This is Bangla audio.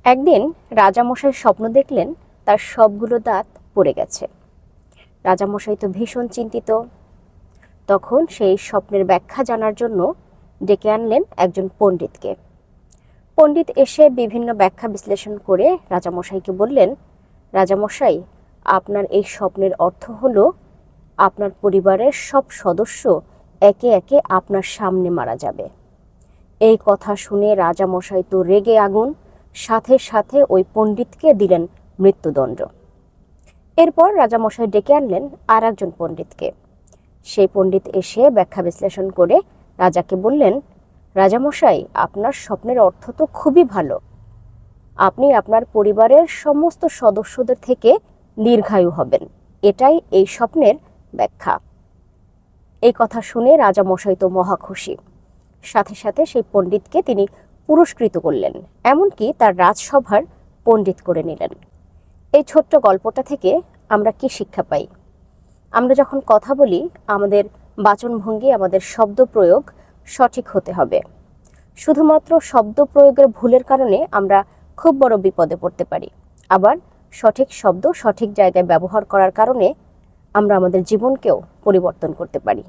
একদিন রাজামশাই স্বপ্ন দেখলেন তার সবগুলো দাঁত পড়ে গেছে। রাজামশাই তো ভীষণ চিন্তিত। তখন সেই স্বপ্নের ব্যাখ্যা জানার জন্য ডেকে আনলেন একজন পণ্ডিতকে। পণ্ডিত এসে বিভিন্ন ব্যাখ্যা বিশ্লেষণ করে রাজামশাইকে বললেন, রাজামশাই, আপনার এই স্বপ্নের অর্থ হলো আপনার পরিবারের সব সদস্য একে একে আপনার সামনে মারা যাবে। এই কথা শুনে রাজামশাই তো রেগে আগুন, সাথে সাথে ওই পণ্ডিতকে দিলেন মৃত্যুদণ্ড। এরপর রাজামশাই ডেকে আনলেন আর একজন পণ্ডিতকে। সেই পণ্ডিত এসে ব্যাখ্যা বিশ্লেষণ করে রাজাকে বললেন, রাজামশাই, আপনার স্বপ্নের অর্থ তো খুবই ভালো। আপনি আপনার পরিবারের সমস্ত সদস্যদের থেকে দীর্ঘায়ু হবেন, এটাই এই স্বপ্নের ব্যাখ্যা। এই কথা শুনে রাজামশাই তো মহা খুশি। সাথে সাথে সেই পণ্ডিতকে তিনি পুরস্কৃত করলেন, এমনকি তার রাজসভার পণ্ডিত করে নিলেন। এই ছোট্ট গল্পটা থেকে আমরা কি শিক্ষা পাই? আমরা যখন কথা বলি, আমাদের বাচনভঙ্গি, আমাদের শব্দ প্রয়োগ সঠিক হতে হবে। শুধুমাত্র শব্দ প্রয়োগের ভুলের কারণে আমরা খুব বড় বিপদে পড়তে পারি। আবার সঠিক শব্দ সঠিক জায়গায় ব্যবহার করার কারণে আমরা আমাদের জীবনকেও পরিবর্তন করতে পারি।